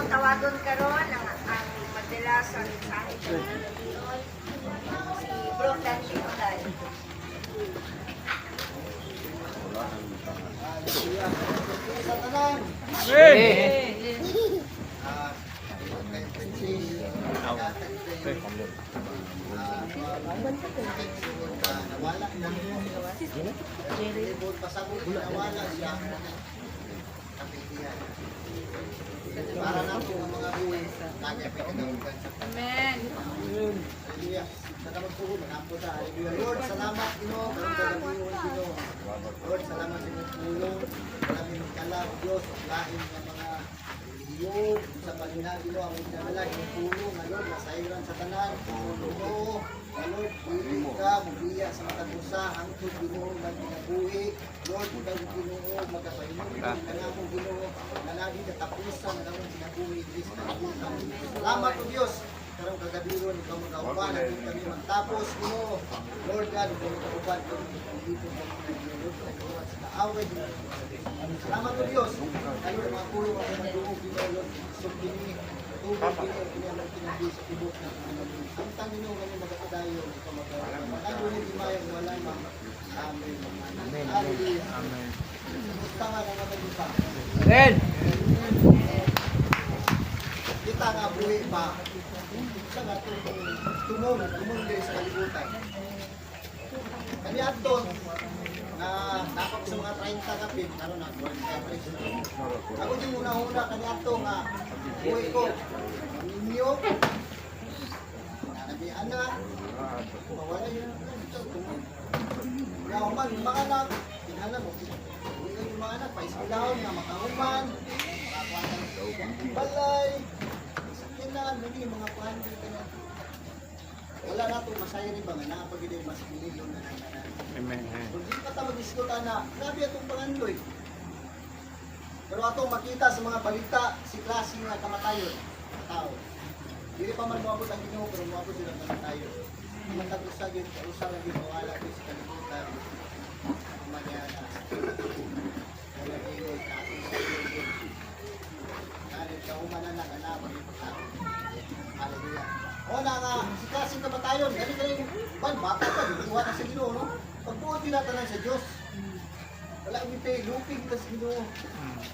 Tawagon karon ang magdala sa mensahe sa Panginoon, si Bro Dante Oday. Para na po ang mga buhay lagi ay pinagawin sa Amen. Hallelujah. Sa kamagpuhod, napo sa Hallelujah. Lord, salamat Ginoo kung gagawin Ginoo. Lord, salamat sa inyong tulong. Maraming magkala, Diyos, ang lain ng mga reliyon sa panina, Ginoo, ang itinadala, yung tulong, Lord, nasairan sa tanan. Ginoo, Lord, pili ka, mabiya sa matagusa, hangtod Ginoo, magpinabuhi. Lord, ikaw Ginoo, magkapahinuwi, kanamong Ginoo, nanagi na tapusan, nanamong pinabuhi, Kristo, salamat o Diyos. Karong kagabiron, ikaw mag-aupan, at kami magtapos, Ginoo. Lord God, ikaw mag-aupan, ikaw dito kami nag-iulog, nag-iulog sa kaaway, salamat o Diyos. Lalo na mga kulong ako nag-uog, Ginoo, Lord, subdini, tubig, Ginoo, kinalang kinabi sa tibok na kinabi. Ang Panginoon kami mag-atadayo, ikaw mag-aupan. Lalo na di mayang wala mang. Amen. Amen. Hallelujah. Amen. Gusto nga na naman isa. Amen. Kita nga buhay pa. Sa nga tumong din sa kalibutan. Kani aton na napag sa mga 30 kapit, naroon na, ako din una-una kani ato nga buhay ko. Ninyo, nabihan na, mawala yun. Kaya man, mga anak, tingnan mo, yung mga anak, pa-iskulaon na makahuman, balay, sakinan, naging mga pandi ka na. Wala na ito, masaya rin ba nga, nakapagilid, mas pinigil na nanganan. Amen. Kung di pa ito mag-diskuta na, grabe itong pangandoy. Pero atong makita sa mga balita, si klase nga kamatayon, tao. Hindi pa man mabot ang Ginoo, pero mabot sila kamatayon. Matag-usag yun, kausap ang ginawala ko sa kalimutan. Magyana. Kaya iloy, kasin sa iloy. Kalit kaumanan ng anak, magipagkakot. Hallelujah. O na nga, si klaseng kamatayon, galing bata pa, ituwa na sa Ginoo, no? Pagbuot tinatanan sa Diyos. Wala kami tayo, luping kita sa Ginoo.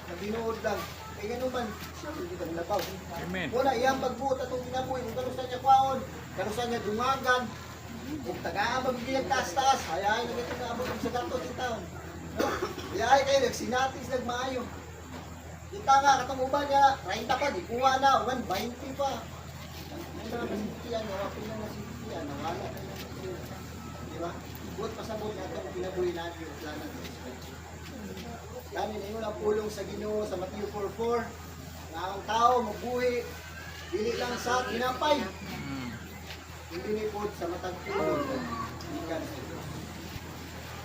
Nabinood lang. Kaya gano'n man, siya hindi ka nilabaw. Amen. Wala, iyang pagbuot atong kinabuhi, kung kalusan niya kwaon, kalusan niya dungagan, kung tagaan magiging taas-taas, hayay na ito na abot sa gato ng taon. No? Hayay kayo, nagsinatis, nagmaayo. Kita nga, katong uban niya, 30 pa, di kuha na, 120 pa. May mga masitiyan, nawapin na nasitiyan, nawala na yung masitiyan. Di ba? Buot pasabot na itong kinabuhi natin yung planan. Kanin, ayun ang pulong sa Ginoo sa Matthew 4:4. na ang tao mabuhi dili lang sa tinapay, hindi ni po sa matag tulog gikan sa Diyos.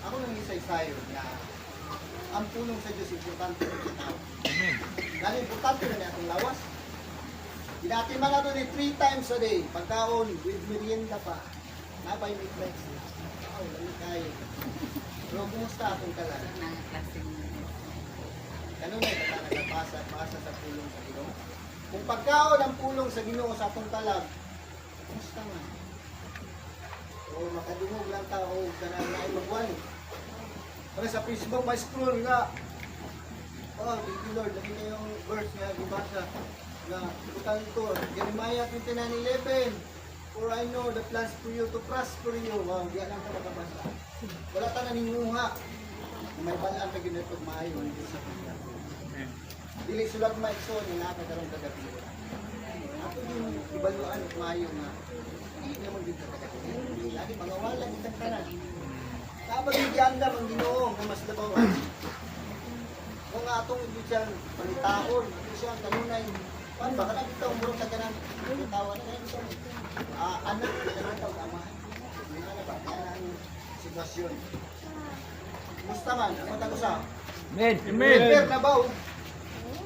Ako nang isay-sayo na ang pulong sa Diyos importante sa tao. Amen. Dahil importante na niya itong lawas. Ginatiman nato ni 3 times a day. Pagkaon, with merienda pa. Nabay may flex. Oh, lalo kayo. Pero kumusta akong kalan? Ganun na ito nagpasa sa pulong sa Ginoo. Kung pagkaon ang pulong sa Ginoo sa atong kalag, kumusta nga? O makadungog lang tao kanang naay magwani. Pero sa Facebook, may scroll nga. Oh, thank you Lord. Lagi na yung verse nga, gibasa. Na, butang ito, Jeremiah 29:11. For I know the plans for you to prosper you. Wow, diyan lang ka makabasa. Wala ta na ninguha. May balaan ka ginatog maayo. Hindi sa kanya. Dili sulat maikso ni nakakaroon kagabi. Ako yung ibaluan at maayo nga. Hindi naman dito kagabi. Lagi mangawala kitang tanan. Kapag higyan ang Ginoo nga mas labawan. Kung atong ibigyan panitaon, ito siya kanunay. Paano ba kana dito umurong ka ganang bitawan na ito? Anak na taw tama. Hindi na ba kaya ang sitwasyon. Musta man ang matagusa? Amen. Prepare na ba?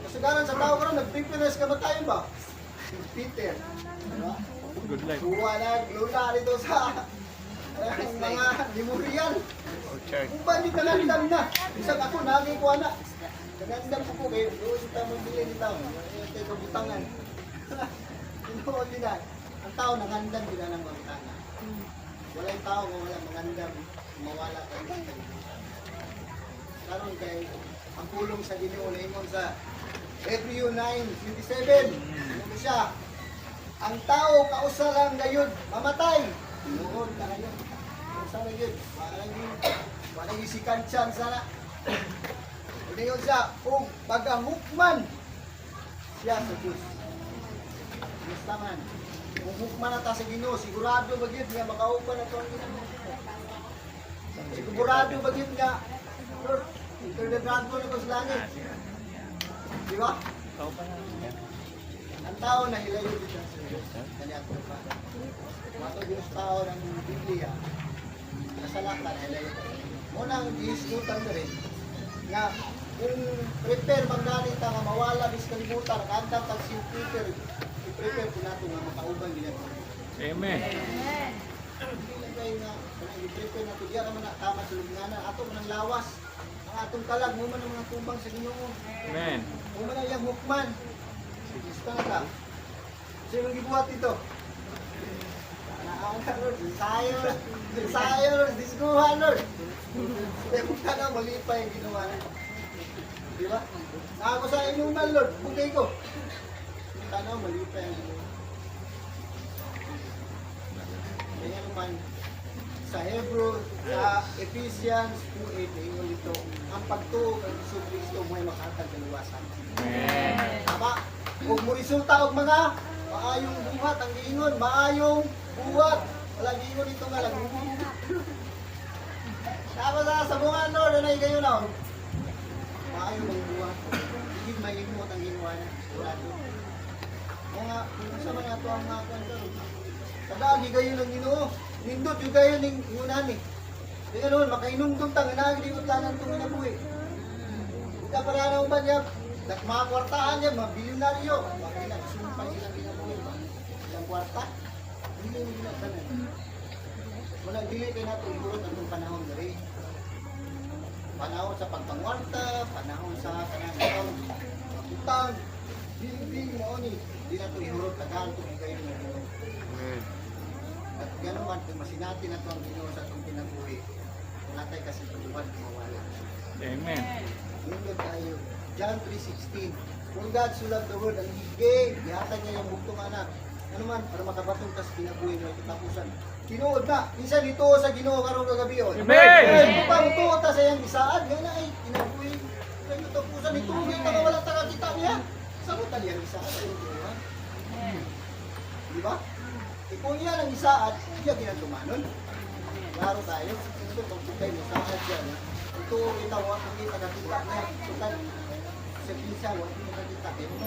Kasagaran sa tao karon nag-prepare na sa kamatayon ba? Si Peter. Diba? Good life. Kuha na, lula dito sa mga memorial. Okay. Kung ba hindi nangandam na? Isang ako, naging ko na. Nangandam ko po kayo. Doon si Tamang Bilin ni Tao. Ito yung kabutangan. Inoon din na. Ang tao nangandam din na ng kabutangan. Wala yung tao kung wala mangandam. Mawala ka rin. Karoon kay ang pulong sa Ginoo na ingon sa Hebrew 9:27. Ano siya? Ang tao kausa lang gayud mamatay. Noon ka ngayon. Kausa lang yun. Wala yung sikansyan sana. Ito yun siya. Kung pagahukman siya sa Diyos. Gusto man. Kung hukman na ta sa Ginoo, sigurado ba yun nga makahukman na ito ang Ginoo? Sigurado ba yun nga? Lord, internegrado na ito sa langit. Di ba? Ang tao na hilayo dito sa Diyos. Kanya ito pa. Mato Diyos tao ng Biblia. Nasalatan, hilayo. Muna ang ihisgutan na rin na kung prepare magdani ta nga mawala bis kalibutan nakandam tag si Peter i-prepare po nato nga makauban nila. Amen. Kaya nga i-prepare nato diya naman na tama sa lubnganan ato man ang lawas ang atong kalag mo man ang mga tumbang sa Ginoo. Amen. Mo man ang iyang hukman. Gusto na ta. Sino gibuhat ito? Lord, ensayo, Lord, diskuhan, Lord. Kaya kung ka na, mali pa yung ginawa na. Di ba? Ako sa inuman, Lord, bugay ko. Kung ka na, mali pa yung ginawa. Kaya naman, sa Hebrew, sa Ephesians 2:8, ingon dito, ang pagtuo kay Jesus Cristo mo'y makatag kaluwasan. Amen. Tama? Kung mo resulta og mga maayong buhat ang giingon, maayong buhat. Wala giingon ito nga lang. Tapos sa bunga Lord, ano kayo na? Maayong ang buhat. Hindi mahimot ang ginawa niya. Sigurado. Mga, kung sa mga ito ang mga kanto. Kadagi kayo ng Ginoo. Nindot yung kayo ng inunan eh. Kaya noon, makainungdong tang, naglikot lang ng tungo na buhay. Ika para na uban niya, mga kwartahan niya, mga bilyonaryo. Mga pinagsumpay silang ginabuhay. Ilang kwarta, hindi yung ginaganan. Wala dili kayo natin igurot ang panahon na rin. Panahon sa pagpangwarta, panahon sa kanang utang, biling mo ni, di na ito ihurot tagal kung kayo ng Ginoo. At gano'n man, kung masinati na ito ang Ginoo sa itong pinabuhi, natay kasi patuwad mawala. Amen. Nindot tayo. John 3:16. For God so loved the world and He gave. Ihatag niya yung buktong anak. Ano man, para makabatong ka sa pinabuhi mo, kitapusan. Tinuod na. Minsan dito sa Ginoo karong kagabi. Amen. Kung pa mutuot ta sa iyang isaad, gana ay kinabuhi. Kaya kitapusan ito, kita ka wala takakita niya. Sabot na niyang isaad. Di ba? Kung iyan ang isaad, iya ginatumanon. Klaro tayo. Ito, kung kay mo isaad yan. Ito, kita, wala kung kita nakita niya. Ito, sa pisa, wala kung kita. Kaya mo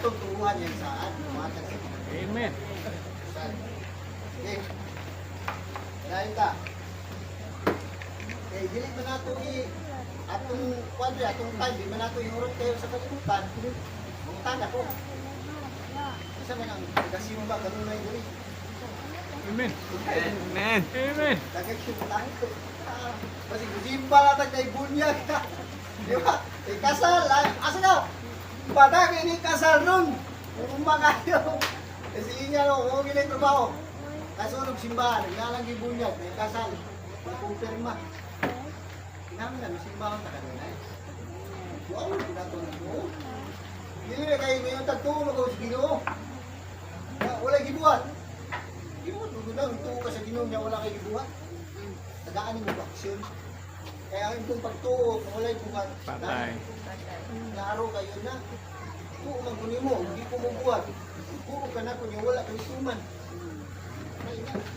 atong turuan yan saan. Matag sa Amen. Okay. Kanain ka. Eh, dili man nato atong kwadre, atong time, di man nato ihurot kayo sa kalimutan. Mungtan ako. Isa man ang gasimba, ganun na yun. Amen. Amen. Amen. Dagag yung tayo. Kasi gusimba natin na ibunyag ka. Di ba? Kasal. Asa ka? Badag ini kasal nun. Umba kayo. Kasi inga no, kung gilay trabaho. Kasunod simbahan, naglalang ibunyag, may kasal. Magkumpirma. Namin na, may simbahan na kanina eh. Wow, pinatunan mo. Hindi na kayo ngayon tagtuon ako sa Ginoo. Wala gibuhat. Gibuhat, nung tuo ka sa Ginoo niya, wala kayo gibuhat. Tagaan mo ba aksyon? Kaya ang itong pagtuo, kung wala gibuhat, Patay. naro kayo na. Tuo man kunin mo, hindi ko mabuhat. Tuo ka na kung wala kayo tuman.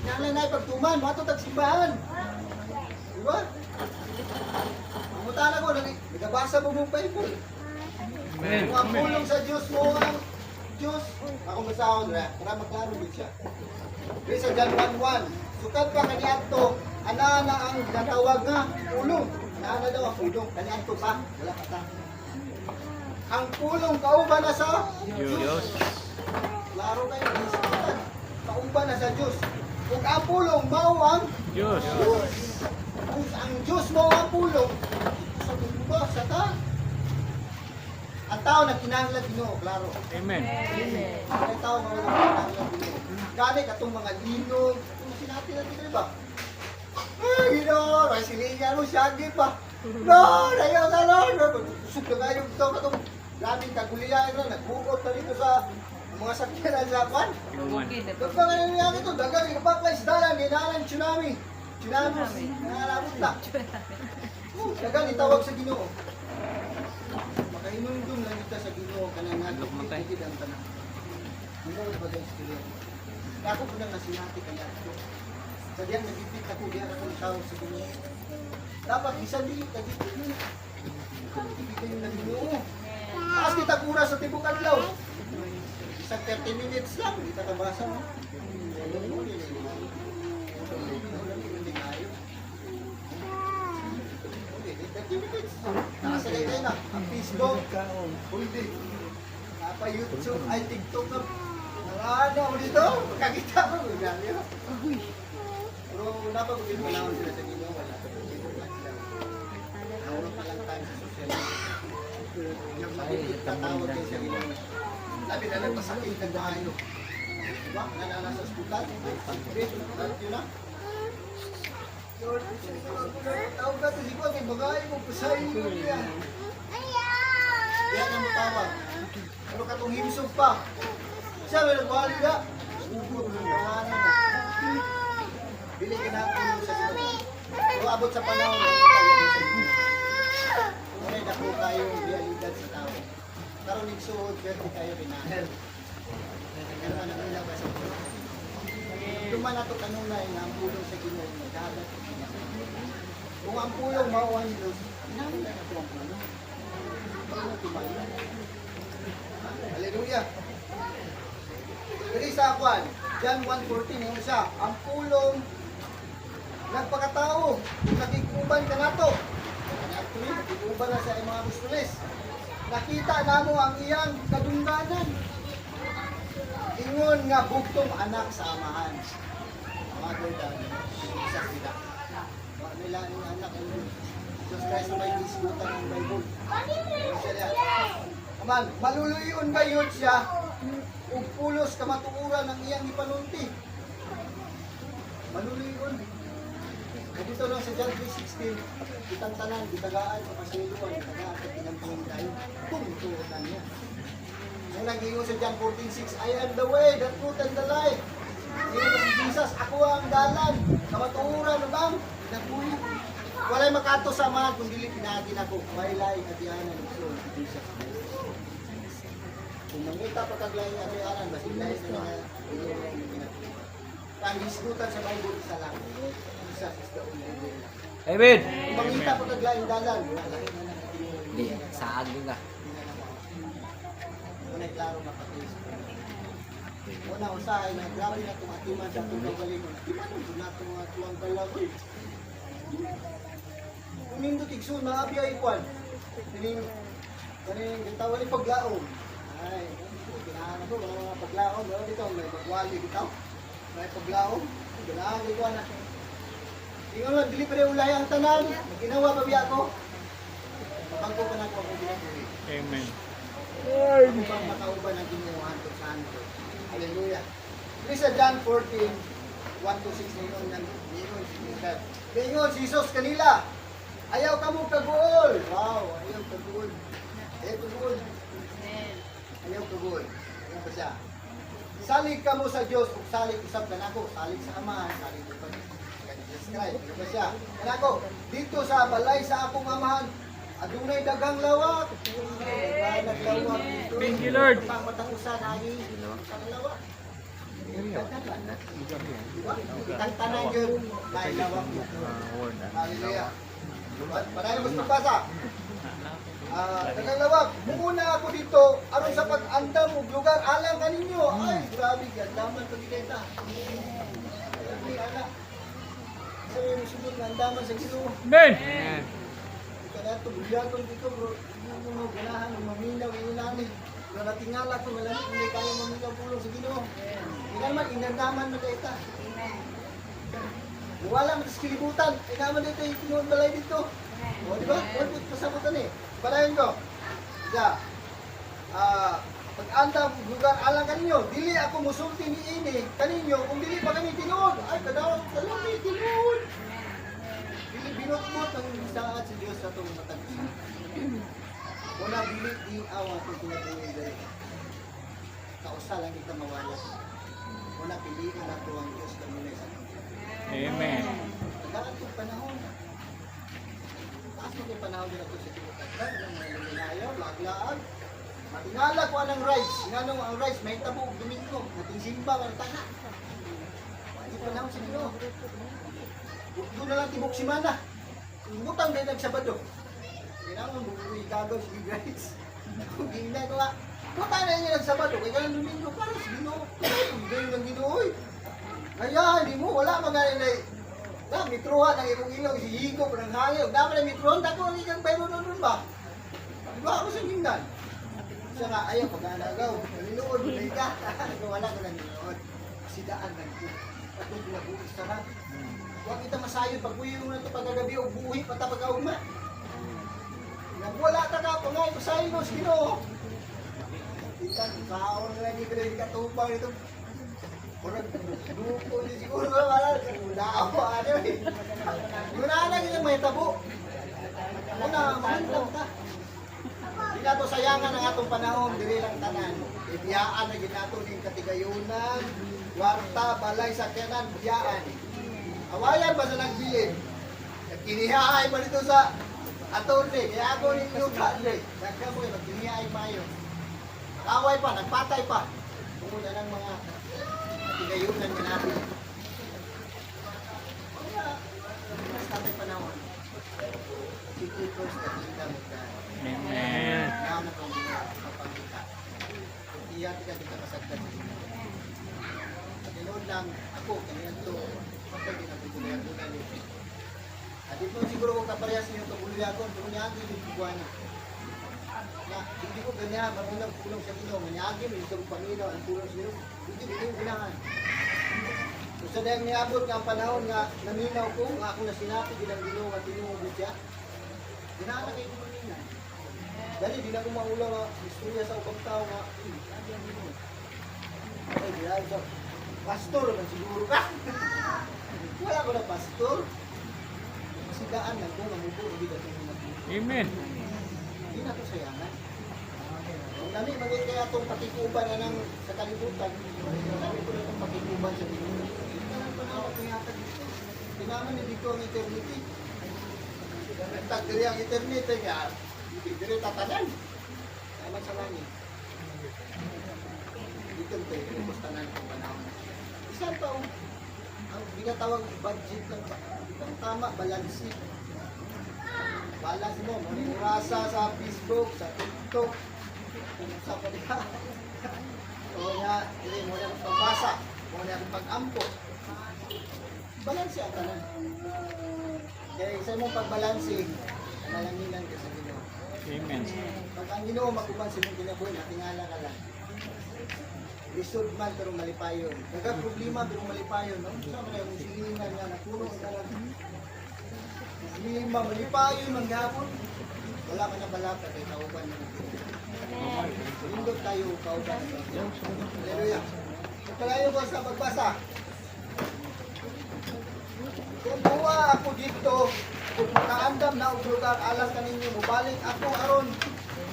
Nalay na pagtuman, mato tagsimbahan. Diba? Pumutan ako, nagabasa mo mong Bible. Amen. Kung ang pulong sa Diyos mo ang Diyos, ako masahon na, para maklaro din siya. Pero sa John 1:1, sukat pa kaniadto, ana ang natawag nga pulong. Ana daw ang pulong, kaniadto pa, wala pa ta. Ang pulong kauban na sa Diyos. Klaro kayo, isipan. Kauban na sa Diyos. Kung ang pulong, mao ang Diyos. Diyos. Kung ang Diyos mo ang pulong, sa mundo, sa ta. Ang tao na kinahanglan Ginoo, klaro. Amen. Ang tao na walang kinahanglan Ginoo. Gani katong mga linog, kung sinabi natin kayo ba? Ay, Ginoo, may silingan mo, siyagi pa. No, nayo na Lord. Usog na kayo ito, katong daming kagulian na, nagbukot na dito sa mga sakyanan sa kwan. Inuman. Doon pa ngayon niya ito, dagang ipaplay sa dalan, ginalang tsunami. Tsunami, nangalabot na. Dagang itawag sa Ginoo. Makainundong lang kita sa Ginoo, kanang nga, tikid ang tanan. Ginoo ba guys, Ginoo? Ako po nang nasinati kaya ito. Sa diyan, nagipit ako, diyan ako tawag sa Ginoo. Dapat isa din, dito yun. Ibig kayo ng Ginoo. Taas kita kura sa tibok adlaw. Isang 30 minutes lang, hindi ka nabasa mo. Nakasalay kayo na, ang Facebook, hindi. Napa YouTube, ay TikTok na. Ano ako dito? Magkakita mo, magkakita mo. Pero napagugin mo lang sila sa Ginoo, wala. Nawala pa lang tayo sa social media. Yung makikitawag kayo sa Ginoo. Sabi na lang masakit na tayo. Diba? Nanana sa ospital. Pag-ibig, yun na. Lord, tawag ka ito. Di ba? May bagay mo. Pasahin mo niya. Yan ang tawag. Ano ka itong himsog pa? Siya, may nagwali na. Ugot ng pangalan na. Bili ka na ako sa Ginoo. Kung abot sa panahon, ngunit ako kayong realidad sa tao. Karoon nagsuod, pero di kayo pinahal. Pero ano nila ba sa Ginoo? Duman nato kanunay na ang pulong sa Ginoo naghadat. Kung ang pulong mao ang Diyos, namin na ito ang pulong. Ano tumayo? Hallelujah! Dali sa Juan, John 1:14, yung isa, ang pulong nagpakatao, kung nakikuban ka na to. Actually, nakikuban na sa mga apostoles. Nakita namo ang iyang kadungganan. Ingon nga bugtong anak sa amahan. Mother than isa sila. Nila ang anak ng Jesus Christ na may disputan ng Bible. Aman, maluluyon ba yun siya ug pulos kamatuuran ng iyang ipanunti? Maluluyon. Dito lang sa John 3:16, kitang tanan, gitagaan, kapasiluan, gitagaan, at tinampunin tayo. Tungtuotan niya. Ang nag-iingon sa John 14:6, I am the way, the truth, and the life. Hindi si Jesus, ako ang dalan, kamatuuran, no bang? Nagpuyo. Walay makato sa mga kung dili pinagin ako. Wailay katiyanan ng soul, Jesus. Kung mangita pa kaglaing katiyanan, basilahin na mga ang disputan sa Bible isa lang. Jesus is the only way. Amen. Kung mangita pa kaglaing dalan, wala lahi na Hindi, saag yun ka. Ngunit klaro klaro mapatay sa Panginoon. Una usahay na grabe na itong atiman sa itong kagalingon. Di ba nung na itong mga tuwang kalagoy? Kung nindot igsoon, maabi ay ikwan. Kaning gitawa ni paglaong. Ay, ginahan ko, mga paglaong. Pero dito, may magwali dito. May paglaong. Ganahan ko na. Tingnan mo, dili pa rin ulay ang tanan. Ginawa pa biya ko. Mabangko pa na ko ako ginagawa. Amen. Ako bang makauban ang ginuhan ko sa ano. Hallelujah. Please sa John 14, 1-6 ningon ng ningon si Jesus. Ningon si Jesus kanila. Ayaw ka mo kaguol. Wow, ayaw kaguol. Ayaw kaguol. Ayaw kaguol. Ayaw ba siya? Salig ka mo sa Diyos kung salig usap ka na ako. Salig sa Ama, salig ko pa. Jesus Christ. Ayaw ba siya? Kanako, dito sa balay sa akong amahan, adunay dagang lawak. Naglawak dito. Thank you, Lord. Pang matakusan ay ang lawak. Diba? Itang tanan yun. Dahil lawak mo. Hallelujah. Panay mas magbasa. Dagang lawak. Muna ako dito aron sa pag-andam og lugar alang kaninyo. Ay, grabe yan. Daman pagkita. Ay, ala. Sa yung sunod na andaman sa Ginoo. Amen. Kaya ito, buliagon dito bro. Hindi mo ganahan, maminaw, inunani. Pero natingala ko, malamit, hindi kaya maminaw pulong sa Ginoo. Hindi naman, inandaman mo dito. Wala mo sa kilibutan. Ay naman dito, yung pinuon balay dito. O, di ba? Huwag mo pasabutan eh. Balayan ko. Kaya, pag-andam, lugar alang kaninyo, dili ako musulti ni ini kaninyo, kung dili pa kami tinuod. Ay, kadawang kami tinuod. Binutbot ang saat sa Diyos sa itong matagpuan. Una, dili di awa kung pinabuhay dahil. Kausa lang kita mawala. Una, piliin na ito ang Diyos na muna sa atin. Amen. Tagaan itong panahon. Taas mo itong panahon din ito sa tinutagdan. Ang mga luminayaw, laglaag. Matingala ko anong rice. Nga ang rice, may tabo, Domingo. Nating simba, walang tana. Hindi panahon sa Ginoo. Doon na lang tibok si Mana. Butang din nagsabado. Kailangan bubuhay gagaw si guys. Kung hindi ko nga, butang na niya nagsabado. Kaya lang Domingo para sa Ginoo. Hindi yung Ginoo. Kaya hindi mo, wala mga nilay. Mitrohan ang ibong ilaw, si Higo, parang hayog. Dapat na mitrohan, dako ang ikang bayro nun ba? Diba ako sa gingdan? Siya nga, ayaw pag-alagaw. Nalinuod, may ka. Wala ko lang nilinuod. Sidaan lang ko. At kung pinabuhi sarap. Huwag kita masayod pag buhay mo na ito pagkagabi o buhay pata pagkaugma. Nagwala ka ka po nga, masayod mo, sino? Kita, kaon na lang, hindi ko na katupang ito. Kurang, dupo niyo siguro ba, wala, wala ako, ano eh. Yun na lang yung may tabo. Una, mahantam ka. Hindi na ito sayangan ang atong panahon, dili lang tanan. Ibiyaan na ginato ng katigayunan, warta, balay, sakyanan, biyaan. Awayan ba sa nagbilin? Kinihaay pa dito sa attorney. Kaya ako rin yung attorney. Nagka mo kayo, kinihaay pa yun. Away pa, nagpatay pa. Kumuna ng mga katigayunan nga natin. Kaya, mas tatay panahon. City first, nakita mo ka. Amen. Kaya na kung mapangita. Kung iyati ka dito kasagdan. Paginood lang ako, kanina to. Pagkagi na pagkulihan ko na nito. At ito siguro kung kaparehas niyo kabulihan ko, doon niya ang ibigbuhan na. Hindi ko ganyan, magulang pulong sa Ginoo. Manyagin, ito ang Panginoon, ang pulong sa Ginoo. Hindi yung ginahan. So sa dahil niabot nga ang panahon nga naminaw ko, nga ako na sinapi, bilang Ginoo at tinungod siya. Ginahan na kayo ko kanina. Dali, di na ko maulaw nga istorya sa upang tao nga, ang Ginoo. Okay, dahil sa pastor man siguro ka. Wala ko na pastor. Masigaan lang ko, mamubo, hindi ka ito nabubo. Amen. Hindi na ito sayangan. Kung nami, magiging kaya itong pakikuban na ng sa kalibutan, nami ko na itong pakikuban sa dito. Ito lang panawag ko yata dito. Tinaman na dito ang eternity. Nagtagdiri ang eternity, kaya hindi tatanan. Naman sa langit. Dito ito, pinupos tanan ang panahon. Isang taong, ang ginatawag budget ng tama, balansi. Balance mo, maningurasa sa Facebook, sa TikTok. Sa pa diha. So nga, dili mo na pagbasa, mo na pag-ampo. Balanse ang tanan. Kaya isa mong pagbalanse, nalanginan ka sa Ginoo. Amen. Pag ang Ginoo maguban sa imong kinabuhi, natingala ka lang. Lisod man pero malipayon. Nagka problema pero malipayon, no? Sa man yung silingan nga napuno ka lang. Lima malipayon man gapon. Wala ka na balaka kay kauban mo. Lindot tayo kauban. Hallelujah. Pagkalayo ko sa pagbasa. Kung buwa ako dito, kung makaandam na og lugar alas kaninyo, mubalik ako aron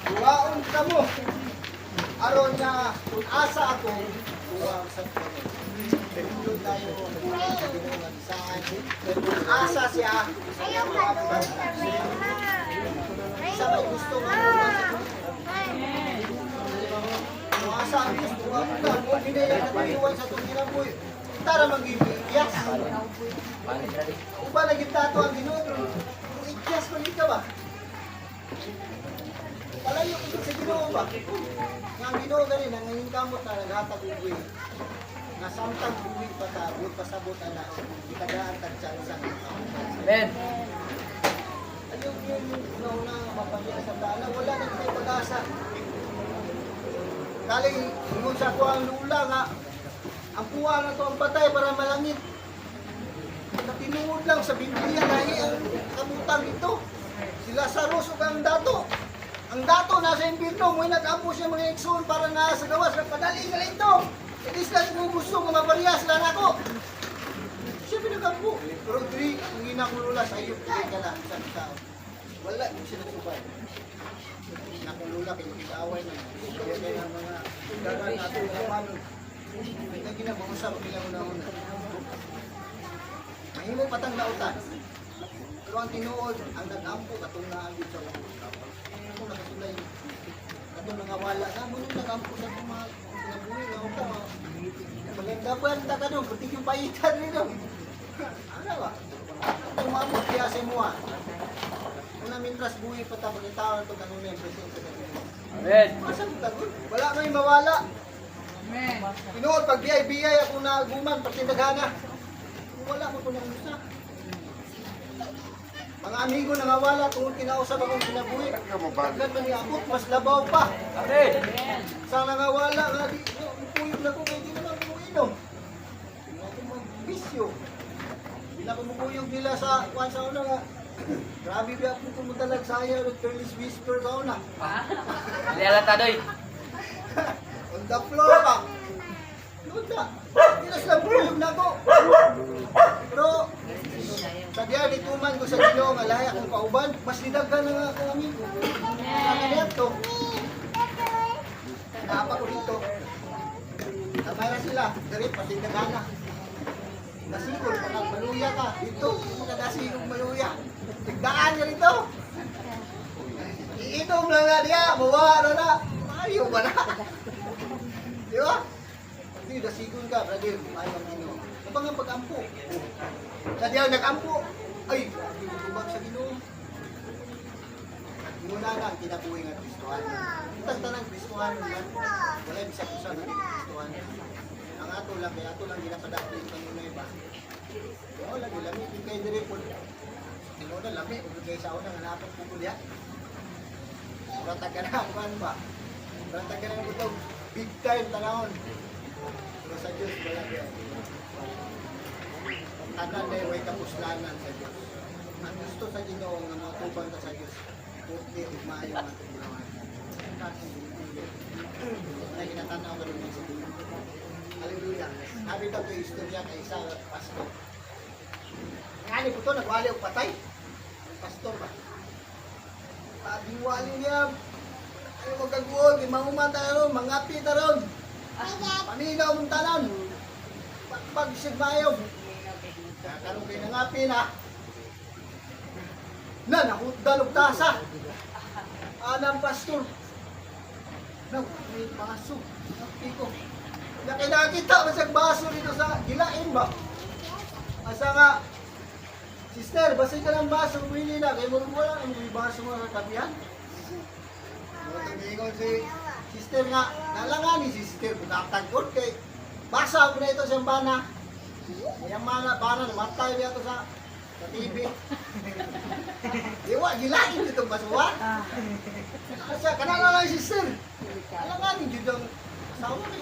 duwaon ka mo. Aron nga kung asa ako, duwa sa Panginoon. Lindot tayo kung buwa sa Ginoo nga bisaan. Kung asa siya, Ayaw ka doon sa mema. sa may gusto nga buwa sa kung asa ang gusto nga buwa, kung hinayang nataliwan sa itong ginaboy, tara mag-ibiyas. Uba lagi tato ang Ginoo, kung ikyas malit ka ba? Palayo ko sa Ginoo ba? Nga ang Ginoo ganin, ang kamot na naghatag uwi. Nga samtang uwi pa ta, buot pasabot ana, ikagaan tagtsansa. Amen. Ayaw yung nauna mapamilya sa tala, wala na kayo pag-asa. Kaling, ingon sa ko ang lula nga, ang puwa na to ang patay para malangit. Natinuod lang sa Biblia dahil ang kabutang ito. Si Lazarus o ang dato. Ang dato nasa impirno, mo nag-ampo siya mga ekson para nga sa gawas. Padali nga lang ito. It is lang kung gusto mga parehas lang ako. Siya pinag-ampo. Pero diri, ang inakulula sa iyo, pinag ka lang sa tao. Wala, hindi siya nagsubay. Inakulula, pinag-away na. Kaya kaya ang mga dagan natin na paano. Ito ginabangusap nila una-una. Mahimo patang nautan. Pero ang tinuod, ang nag-ampo, katungaan dito sa mga ako nakasulay. Katong mga wala na, mo nung nag-ampo sa mga pinabuhi. Ako pa, maganda po yan ka doon, puti yung paitan rin doon. Ano ba? Itong mamot kaya sa imuha. Una mintras buhi pa tapos itawan ito kanuna yung presensya sa Ginoo. Amen. Masa mo tagol? Wala may mawala. Tinuod, pag biyay-biyay ako na guman, pag tindaghana. Wala mo ito ng usa. Mga amigo nangawala kung kinausap akong kinabuhi. Pagkat man niabot, mas labaw pa. Amen. Sa nangawala nga di, puyog na ko kaya di naman kumuinom. Hindi na ako magbisyo. Hindi na ako mukuyog nila sa kwan sa una nga. Grabe ba ako kumudalag sa ayaw ng Curly's Whisper sa una. Hindi alata doy. On the floor pa. Doon na. Hindi na sila puyog na ako. Pero, sa diyan ituman ko sa Ginoo nga layak kong kauban, mas nidaghan na nga ako amigo. Sa kanito, naapa ko dito. Sabay na sila, dari pati nagana. Nasikol, pag maluya ka, dito, makadasigong maluya. Tigdaan niya rito. Iinom lang nga diya, mawa na. Ayaw ba na? Di ba? Hindi, nasigon ka, brother, ayaw ang Ginoo. Ano bang ang pag-ampo? Sa diyan nag-ampo, ay, ibag sa Ginoo. Muna na ang kinabuhi nga Kristohan. Itang tanang Kristohan man, wala yung bisa kusa nga Kristohan. Ang ato lang, kaya ato lang ginapadapin ng muna iba. Oo lang, lami, hindi kayo direpon. Tinuna, lami, huwag kayo sa una, nga napang pukulya. Ratag ka na, kuhan ba? Ratag ka na ito, big time tanahon. Pero sa Diyos, wala kaya. Tanan na yung kapuslanan sa Diyos. Ang gusto sa Ginoo nga matubang ka sa Diyos, puti ug maayo ang ating ginawan. Ay kinatanaw ka rin sa Ginoo. Hallelujah. Sabi ito ito istorya kay isa pastor. Ngani po ito, nagwali og patay. Pastor ba? Pag-iwali niya, ay magkaguod, mahuman ta ron, mangapi ta ron. Paminaw mong tanan. Pag-sigmayog. Karon kay nangapi na. Na nahudal og tasa. Anang pastor. Naw, may baso. Piko. Nakinakita ba sa baso dito sa gilain ba? Asa nga sister, basig ka ng baso, pwede na. Kaya mo wala ang may baso mo sa tabihan. Mo tingingon si sister nga, nalangani si sister, bukatagod kay, basa ko na ito siyang bana. Yung bana, namatay niya ito sa TV. Iwa, gilain itong basuwa. Kasi, kanala lang si sister. Nalangani, yun ang asawa ni.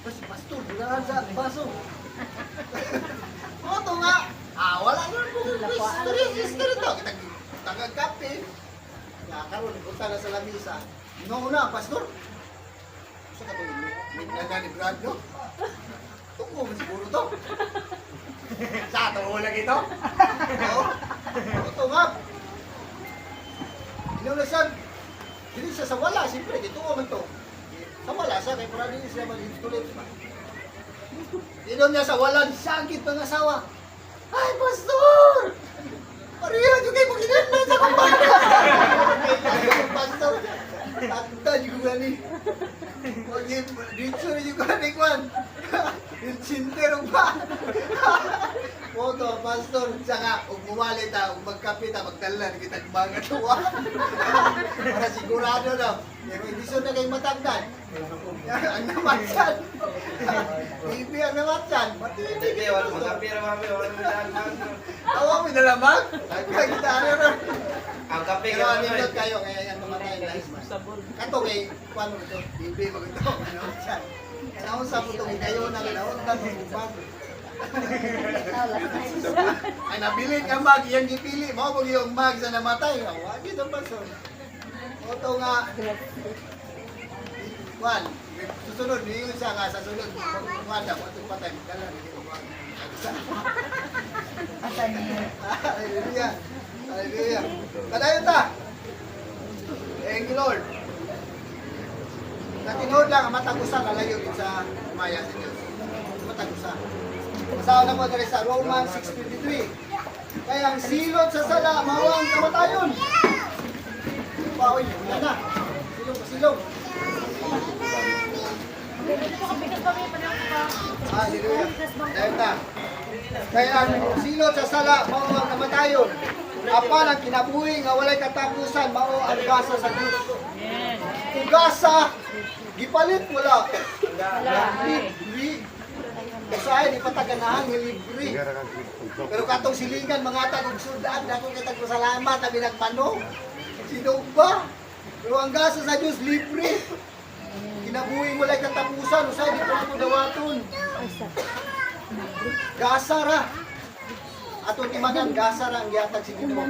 Tapos, pastor, bulaan sa baso. O, ito nga. Wala na sister ito. Kitang kape. Karoon, punta na sa lamisa. Una, pastor. Gusto ka ito, may ni Brad, no? Tuko, siguro to. Sa tuko lang ito. Oo. Ito nga. Inunasan. Hindi siya sa wala, siyempre, ito man to. Sa wala siya, kaya pura din siya mag-instulit. Inon niya sa wala, sakit ng asawa. Ay, pastor! Parihan yung kayo mag-inanman sa kumpanya. Pastor, tanda yung gani. Dito rin yung gani, Kwan. Yung sintero pa. Moto, pastor, saka, kung bumali ta, kung magkape ta, magdalan, kita mga tuwa. Para sigurado na. Pero hindi siya na kayo matagdan. Ang namatsan. Bibi ang namatsan. Hindi, wala magkape na mami, wala magkape. Awa mo na lamang. Kita ano na. Ang kape Pero ka anindot kayo, kaya yan namatay na ismas. Kato kay, paano ito? Bibi, maganda. Namatsan. Kanaon sa putong kayo na kanaon na tumubag. Ay nabilin ka mag, iyang gipili. Mao pag yung mag sa namatay. Awa, dito pa so. Oto nga. Juan, susunod, niyon siya nga sa sunod. Kumanda, kung itong patay, magkala. Hallelujah. Hallelujah. Kadayon ta. Thank you, Lord. Natinood lang, matagusan, nalayo din sa Maya sa Diyos. Matagusan. Masawa na po dali sa Romans 6:23. Kaya ang silot sa sala, mawang kamatayon. Paoy, wala na. Silong pa silong. Hallelujah. Dahil na. Kaya ang silot sa sala, mawang kamatayon. Apan ang kinabuhi nga walay katapusan, mao ang gasa sa Diyos. Kung gasa, gipalit wala. Libre. Usahay, di pataganahan, libre. Pero katong silingan, mga tagong sudan, dako kitang salamat na binagpano. Sino ba? Pero ang gasa sa Diyos, libre. Kinabuhi mo lang katapusan, usahay, di pa ito dawaton. Gasa ra. Atong imanan, gasa ra ang gihatag si Ginoo.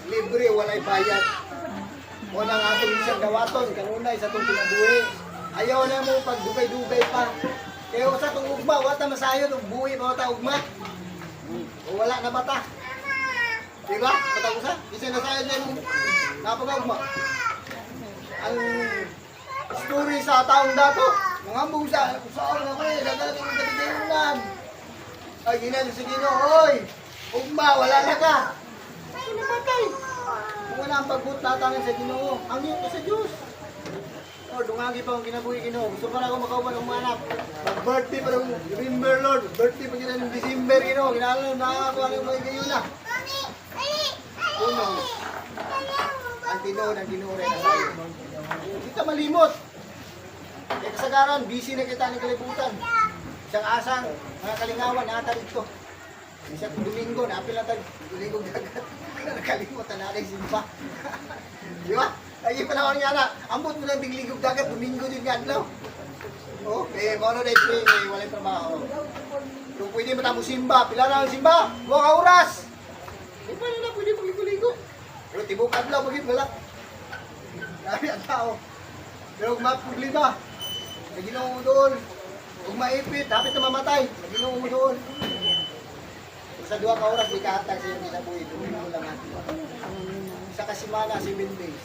Libre, walay bayad. O nang atong isang dawaton, kanunay sa itong kinabuhi. Ayaw na mo pagdugay-dugay pa. Kaya sa itong ugma, wata masayo itong buhi pa wata ugma. O wala na bata. Diba? Bata ko sa? Isa na sayo dyan mo. Napag-ugma. Ang story sa taong dato. Mga busa, saan na ko eh. Nagagaling yung katigayonan. Ay, ginano si Ginoo. Oy! Ugma, wala na ka. Ay, namatay. Kung wala ang pagbuot natangan sa Ginoo, ang yun sa Diyos. Lord, dungagi pa akong kinabuhi Ginoo. Gusto pa na ako makauban ng mga anak. Mag-birthday pa ng November, Lord. Birthday pa kita ng December, Ginoo. Kinala na ako ano yung mga gayon na. Uno, ang tinood, ang Ginoo rin na sa'yo. Kita malimot. Kaya kasagaran, busy na kita ng kalibutan. Isang asang, mga kalingawan, nata dito. Isang Domingo, napil na tag Domingo dagat. Nakalimutan na rin simba. Di ba? Lagi pa naman nga na, ambot mo ng tingligog dagat, Domingo din nga adlaw. Okay, mauna na ito eh, walang trabaho. Kung pwede mo tamo simba, pila na ang simba, buwang ka oras. Eh, paano na pwede magligo-ligo? Pero tibok adlaw, bagit wala. Dami ang tao. Pero kung mapuglima, naginoo mo doon. Kung maipit, dapat na mamatay, naginoo mo doon. Sa 2 ka oras, di kahatag sa iyong kinabuhi. Domingo lang natin. Isa ka simana, 7 days.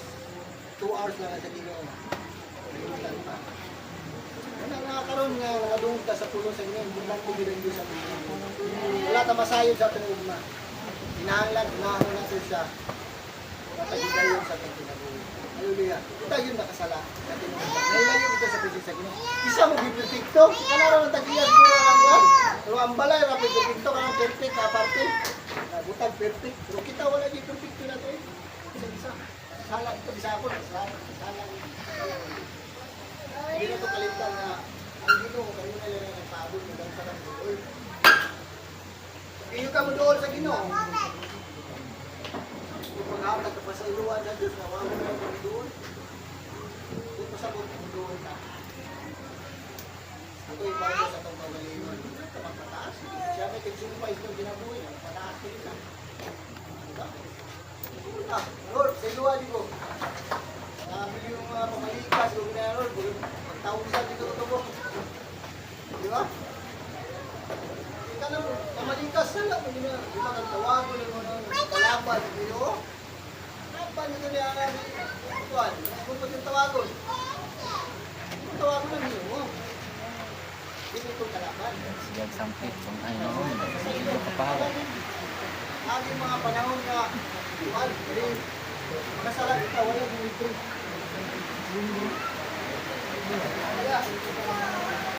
2 hours lang sa Ginoo. Kalimutan pa. Wala nga karon nga, nakadungog ta sa pulo sa inyo. Bulang ko bilang Diyos sa pulo. Wala ta masayod sa itong ugma. Hinahanglan, hinahanglan na siya. Matagigayon sa itong kinabuhi. Hallelujah. Kita yun nakasala. Nailayo ito sa presensya sa Ginoo. Isa mo bipertikto. Kanara ng tagiyas ko ang buwan. Pero ang balay, rapid perfecto ka ng perfect na parte. Butang perfect. Pero kita wala di perfecto na ito eh. Isa-isa. Sala ito, bisa ako. Sala. Hindi na ito kalimtan na ang Ginoo kayo na yan ang nagpabot ng sa Lord. Iyo ka mo doon sa Ginoo. Kung mag-aawag ka pa sa iluwan na Diyos, nawawag mo mo doon. Kung pasabot mo doon ka. Ito yung bago sa itong pagalingon. Ito magpataas. Siya may kagsumpay itong ginabuhi. Pataas ko rin. Diba? Lord, sa iluwan ko. Nabili yung mga pamalikas, yung na Lord. Magtawusan dito ito po. Di ba? Ika na, pamalikas na lang. Hindi na nagtawago ng mga kalaban. Di ba? Kalaban ito niya ang ituan. Kung pag yung tawagon. Yung tawagon lang yun. Hindi itong kalaban. Siyag sampit kung ano, kapahawa. Ang mga panahon na ituan. Makasalan ito, wala dito. Kaya,